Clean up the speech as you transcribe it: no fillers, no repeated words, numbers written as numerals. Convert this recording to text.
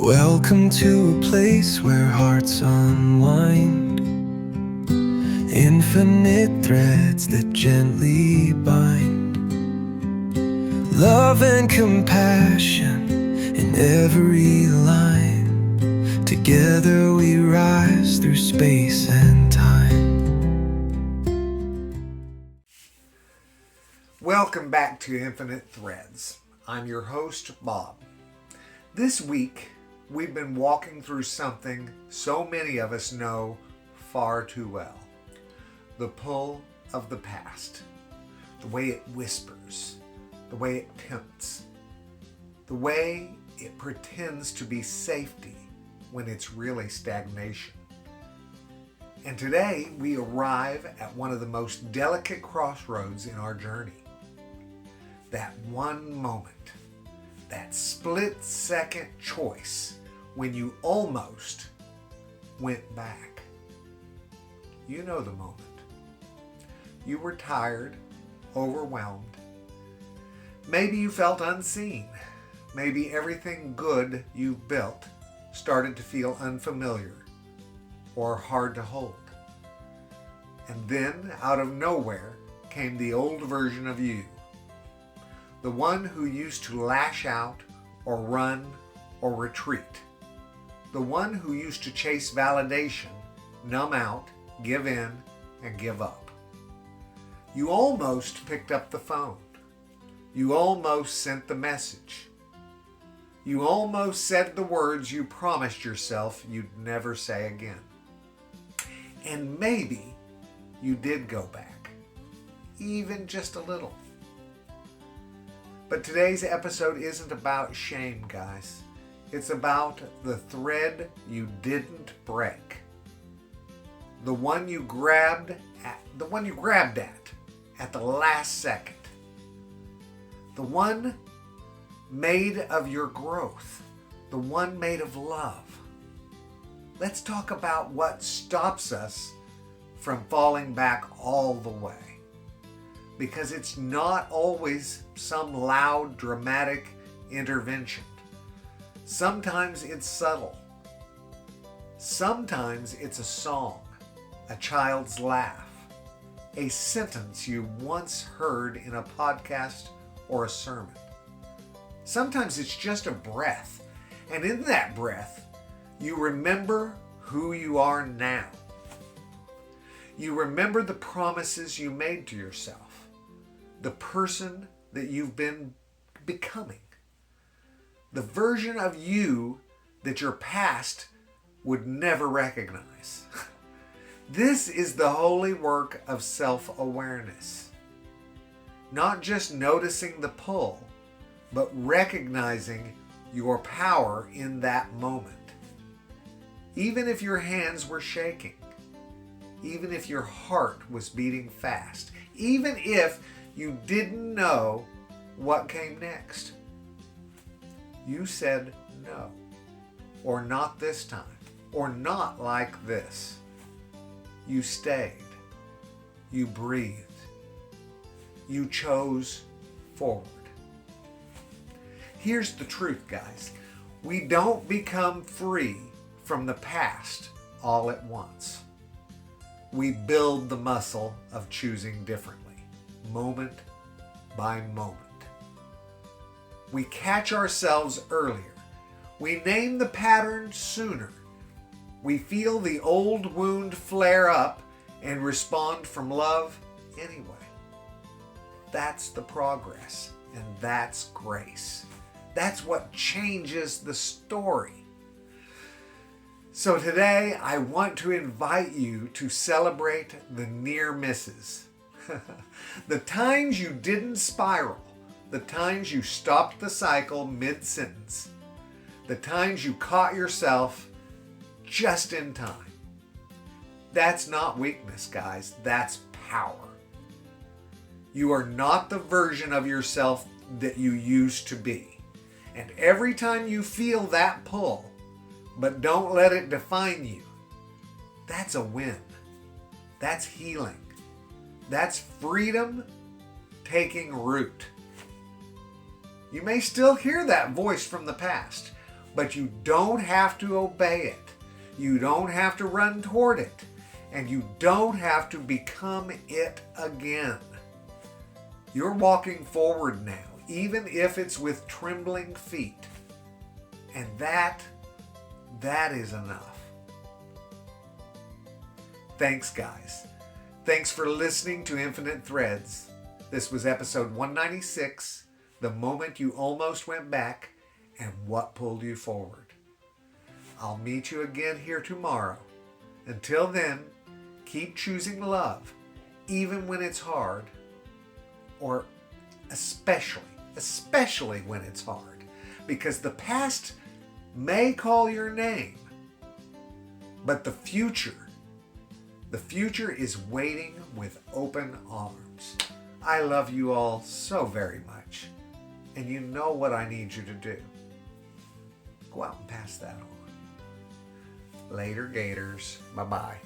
Welcome to a place where hearts unwind, infinite threads that gently bind, love and compassion in every line. Together we rise through space and time. Welcome back to Infinite Threads. I'm your host, Bob. This week, we've been walking through something so many of us know far too well. The pull of the past. The way it whispers. The way it tempts. The way it pretends to be safety when it's really stagnation. And today, we arrive at one of the most delicate crossroads in our journey. That one moment. That split-second choice when you almost went back. You know the moment. You were tired, overwhelmed. Maybe you felt unseen. Maybe everything good you've built started to feel unfamiliar or hard to hold. And then, out of nowhere, came the old version of you. The one who used to lash out or run or retreat. The one who used to chase validation, numb out, give in, and give up. You almost picked up the phone. You almost sent the message. You almost said the words you promised yourself you'd never say again. And maybe you did go back, even just a little. But today's episode isn't about shame, guys. It's about the thread you didn't break. The one you grabbed at the last second. The one made of your growth. The one made of love. Let's talk about what stops us from falling back all the way. Because it's not always some loud, dramatic intervention. Sometimes it's subtle. Sometimes it's a song, a child's laugh, a sentence you once heard in a podcast or a sermon. Sometimes it's just a breath, and in that breath, you remember who you are now. You remember the promises you made to yourself. The person that you've been becoming. The version of you that your past would never recognize. This is the holy work of self-awareness. Not just noticing the pull, but recognizing your power in that moment. Even if your hands were shaking. Even if your heart was beating fast. Even if you didn't know what came next. You said no, or not this time, or not like this. You stayed. You breathed. You chose forward. Here's the truth, guys. We don't become free from the past all at once. We build the muscle of choosing differently. Moment by moment. We catch ourselves earlier. We name the pattern sooner. We feel the old wound flare up and respond from love anyway. That's the progress, and that's grace. That's what changes the story. So today, I want to invite you to celebrate the near misses. The times you didn't spiral, the times you stopped the cycle mid-sentence, the times you caught yourself just in time. That's not weakness, guys. That's power. You are not the version of yourself that you used to be. And every time you feel that pull, but don't let it define you, that's a win. That's healing. That's freedom taking root. You may still hear that voice from the past, but you don't have to obey it. You don't have to run toward it. And you don't have to become it again. You're walking forward now, even if it's with trembling feet. And that is enough. Thanks, guys. Thanks for listening to Infinite Threads. This was episode 196, The Moment You Almost Went Back and What Pulled You Forward. I'll meet you again here tomorrow. Until then, keep choosing love, even when it's hard, or especially when it's hard, because the past may call your name, but the future is waiting with open arms. I love you all so very much, and you know what I need you to do. Go out and pass that on. Later, Gators. Bye-bye.